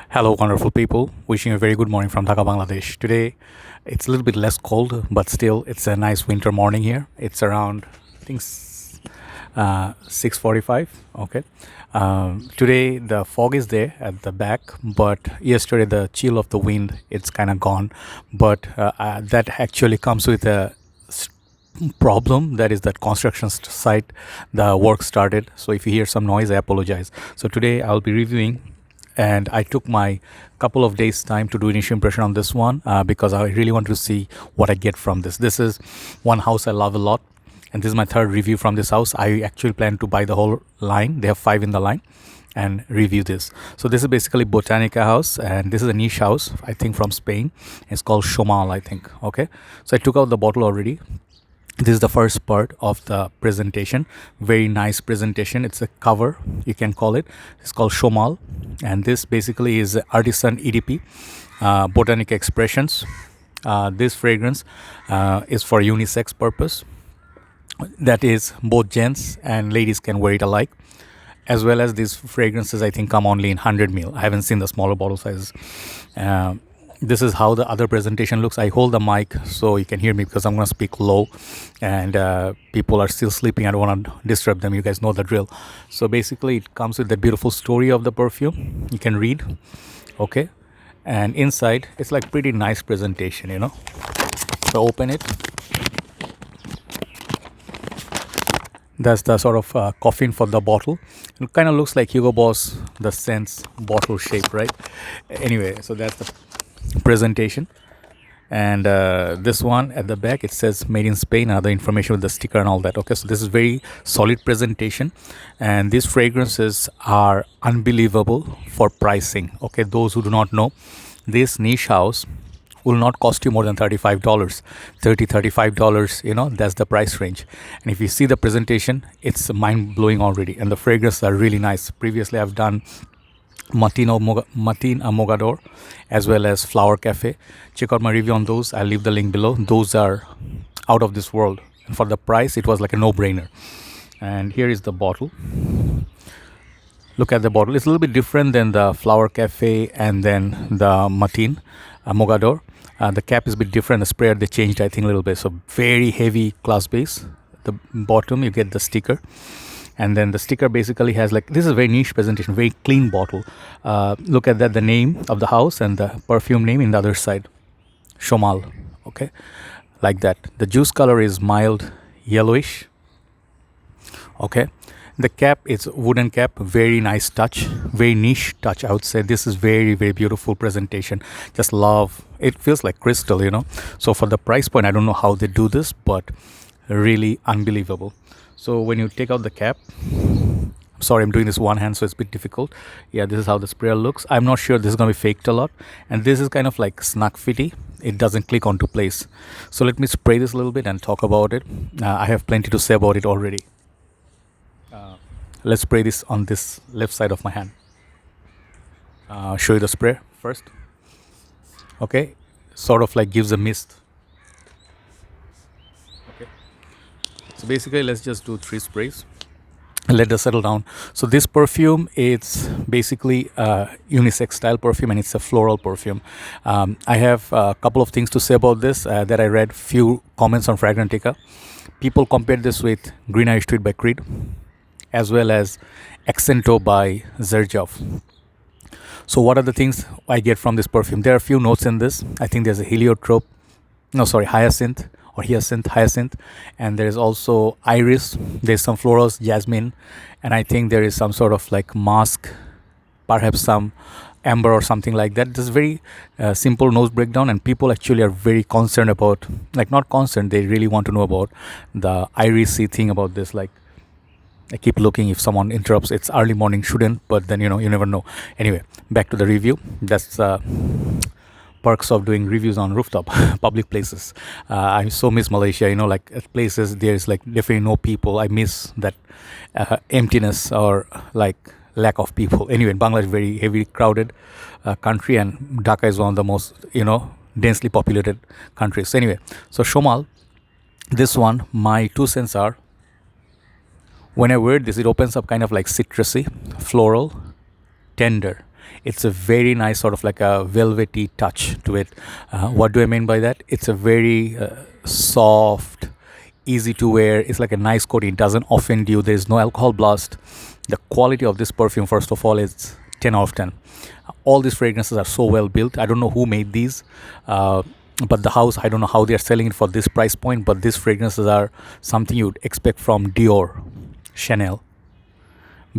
Hello, wonderful people. Wishing you a very good morning from Dhaka, Bangladesh. Today, it's a little bit less cold, but still, it's a nice winter morning here. It's around, I think, 6:45. Okay. Today, the fog is there at the back, but yesterday, the chill of the wind, it's kind of gone. But that actually comes with a problem, that is that construction site, the work started. So if you hear some noise, I apologize. So today I'll be reviewing, and I took my couple of days time to do initial impression on this one, because I really want to see what I get from this is one house I love a lot, and this is my third review from this house. I actually plan to buy the whole line. They have 5 in the line, and review this. So this is basically Botanica house, and this is a niche house, I think, from Spain. It's called Shomal, I think. Okay, so I took out the bottle already. This is the first part of the presentation. Very nice presentation. It's a cover, you can call it. It's called Shomal, and this basically is artisan EDP, Botanic Expressions. This fragrance is for unisex purpose, that is both gents and ladies can wear it alike, as well as these fragrances I think come only in 100 ml. I haven't seen the smaller bottle sizes. This is how the other presentation looks. I hold the mic so you can hear me, because I'm going to speak low, and people are still sleeping. I don't want to disturb them. You guys know the drill. So basically it comes with the beautiful story of the perfume. You can read. Okay, and inside it's like pretty nice presentation. So open it. That's the sort of coffin for the bottle. It kind of looks like Hugo Boss, the scents bottle shape, right? Anyway, so that's the presentation. And this one at the back, it says made in Spain, other information with the sticker and all that. Okay, so this is very solid presentation, and these fragrances are unbelievable for pricing. Okay, those who do not know, this niche house will not cost you more than $35, $35. That's the price range. And if you see the presentation, it's mind-blowing already, and the fragrances are really nice. Previously I've done Matin Mogador, as well as Flower Cafe. Check out my review on those. I'll leave the link below. Those are out of this world, and for the price it was like a no-brainer. And here is the bottle. Look at the bottle. It's a little bit different than the Flower Cafe and then the Matin Mogador. The cap is a bit different. The sprayer they changed, I think, a little bit. So very heavy glass base. The bottom you get the sticker, and then the sticker basically has, like, this is a very niche presentation, very clean bottle. Look at that, the name of the house and the perfume name in the other side, Shomal. Okay, like that. The juice color is mild yellowish. Okay, the cap is wooden cap, very nice touch, very niche touch, I would say. This is very, very beautiful presentation. Just love it. Feels like crystal. So for the price point, I don't know how they do this, but really unbelievable. So when you take out the cap, sorry, I'm doing this one hand, so it's a bit difficult. Yeah, this is how the sprayer looks. I'm not sure this is going to be faked a lot, and this is kind of like snug fitty. It doesn't click onto place. So let me spray this a little bit and talk about it. I have plenty to say about it already. Let's spray this on this left side of my hand. Show you the spray first. Okay, sort of like gives a mist. Okay, so basically let's just do 3 sprays and let it settle down. So this perfume, it's basically a unisex style perfume, and it's a floral perfume. I have a couple of things to say about this, that I read few comments on Fragrantica. People compared this with Green Irish Tweed by Creed, as well as Accento by Zerjov. So what are the things I get from this perfume? There are a few notes in this. I think there's a hyacinth, and there is also iris. There's some florals, jasmine, and I think there is some sort of like musk, perhaps some amber or something like that. This is very simple nose breakdown, and people actually are very concerned about, like, not concerned, they really want to know about the irisy thing about this. Like, I keep looking if someone interrupts. It's early morning, shouldn't, but then you never know. Anyway, back to the review. That's perks of doing reviews on rooftop public places. I so miss Malaysia. Like at places there's like definitely no people. I miss that emptiness or like lack of people. Anyway, Bangladesh is very heavily crowded country, and Dhaka is one of the most densely populated countries. Anyway, so Shomal, this one, my 2 cents are, when I wear this, it opens up kind of like citrusy, floral, tender. It's a very nice sort of like a velvety touch to it. What do I mean by that? It's a very soft, easy to wear. It's like a nice coating. It doesn't offend you. There's no alcohol blast. The quality of this perfume, first of all, is 10 out of 10. All these fragrances are so well built. I don't know who made these, but the house, I don't know how they are selling it for this price point, but these fragrances are something you'd expect from Dior, Chanel,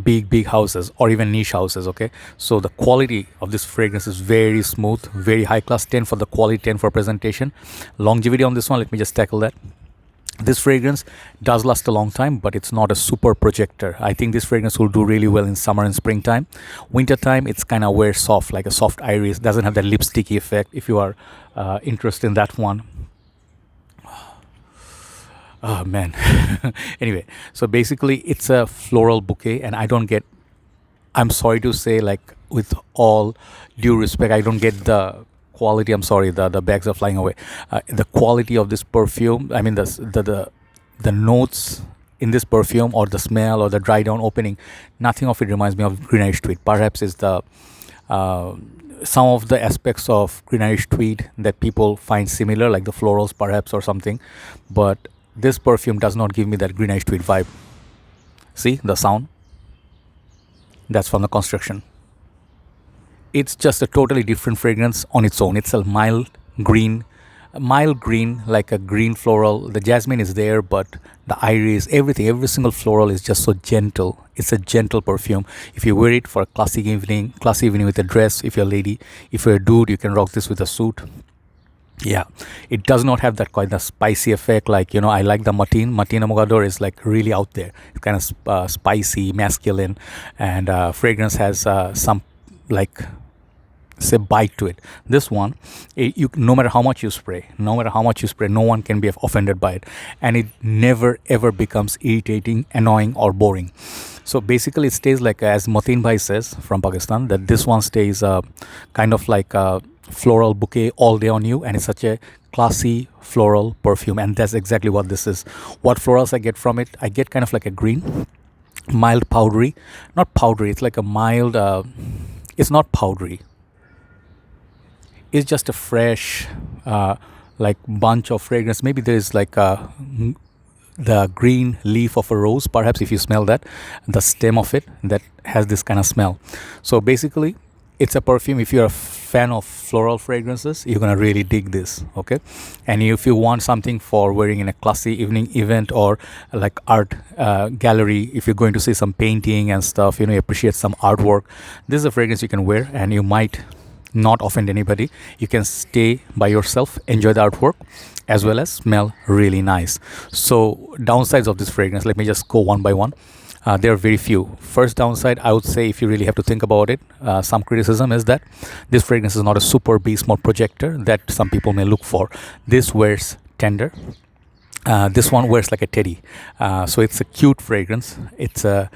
big houses, or even niche houses. Okay, so the quality of this fragrance is very smooth, very high class. 10 for the quality, 10 for presentation. Longevity on this one, let me just tackle that. This fragrance does last a long time, but it's not a super projector. I think this fragrance will do really well in summer and springtime. Wintertime, it's kind of wears soft, like a soft iris. Doesn't have that lipsticky effect. If you are interested in that one. Oh man. Anyway, so basically it's a floral bouquet, and I'm sorry to say, like, with all due respect, I don't get the quality. I'm sorry, the bags are flying away. The quality of this perfume, I mean, the notes in this perfume, or the smell, or the dry down opening, nothing of it reminds me of Green Irish Tweed. Perhaps it's the some of the aspects of Green Irish Tweed that people find similar, like the florals perhaps, or something, but this perfume does not give me that Green Irish Tweed vibe. See the sound? That's from the construction. It's just a totally different fragrance on its own. It's a green, mild green, like a green floral. The jasmine is there, but the iris, everything, every single floral is just so gentle. It's a gentle perfume. If you wear it for a classic evening with a dress, if you're a lady, if you're a dude, you can rock this with a suit. Yeah, it does not have that quite the spicy effect. Like, I like the Martina Mogador is like really out there. It's kind of spicy, masculine, and fragrance has some, like, say, bite to it. This one, no matter how much you spray, no one can be offended by it, and it never ever becomes irritating, annoying, or boring. So basically, it stays like, as Mateen Bhai says from Pakistan, that this one stays kind of like a floral bouquet all day on you, and it's such a classy floral perfume, and that's exactly what this is. What florals I get from it? I get kind of like a green, mild powdery, not powdery. It's like a mild. It's not powdery. It's just a fresh, like, bunch of fragrance. Maybe there is like the green leaf of a rose, perhaps, if you smell that, the stem of it, that has this kind of smell. So basically, it's a perfume. If you're a fan of floral fragrances, you're gonna really dig this. Okay, and if you want something for wearing in a classy evening event, or like art gallery, if you're going to see some painting and stuff, you appreciate some artwork, this is a fragrance you can wear, and you might not offend anybody. You can stay by yourself, enjoy the artwork, as well as smell really nice. So downsides of this fragrance, let me just go one by one. There are very few. First downside, I would say, if you really have to think about it, some criticism is that this fragrance is not a super beast mode projector that some people may look for. This wears tender. This one wears like a teddy. So it's a cute fragrance. It's a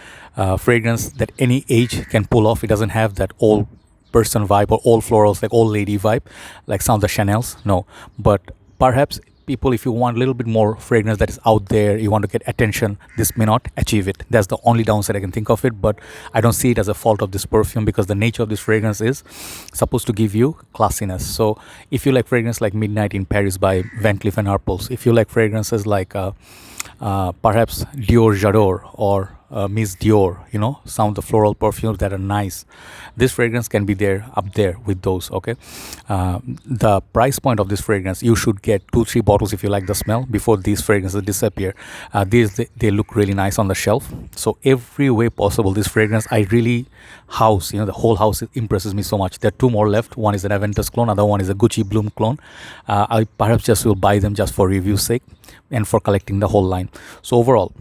fragrance that any age can pull off. It doesn't have that old person vibe, or old florals, like old lady vibe, like some of the Chanels. No, but perhaps people, if you want a little bit more fragrance that is out there, you want to get attention, this may not achieve it. That's the only downside I can think of it, but I don't see it as a fault of this perfume, because the nature of this fragrance is supposed to give you classiness. So if you like fragrance like Midnight in Paris by Van Cleef & Arpels, if you like fragrances like perhaps Dior J'adore, or Miss Dior, some of the floral perfumes that are nice, this fragrance can be there, up there with those. Okay, the price point of this fragrance, you should get 2-3 bottles if you like the smell before these fragrances disappear. They look really nice on the shelf. So every way possible, this fragrance, I really the whole house impresses me so much. There are 2 more left. One is an Aventus clone, other one is a Gucci Bloom clone. I perhaps just will buy them just for review sake and for collecting the whole line. So overall,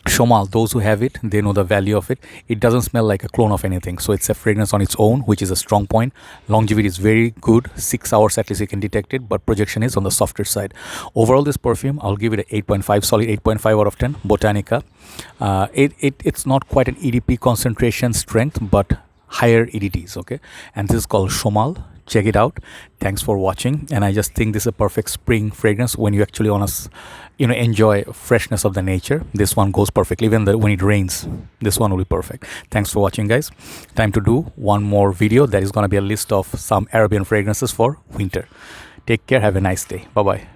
Shomal, those who have it, they know the value of it. It doesn't smell like a clone of anything. So it's a fragrance on its own, which is a strong point. Longevity is very good. 6 hours at least you can detect it, but projection is on the softer side. Overall, this perfume, I'll give it an 8.5, solid 8.5 out of 10. Botanica. It's not quite an EDP concentration strength, but higher EDTs. Okay, and this is called Shomal check it out. Thanks for watching. And I just think this is a perfect spring fragrance when you actually want to enjoy freshness of the nature. This one goes perfectly. Even when it rains, this one will be perfect. Thanks for watching, guys. Time to do one more video. That is going to be a list of some Arabian fragrances for winter. Take care. Have a nice day. Bye bye.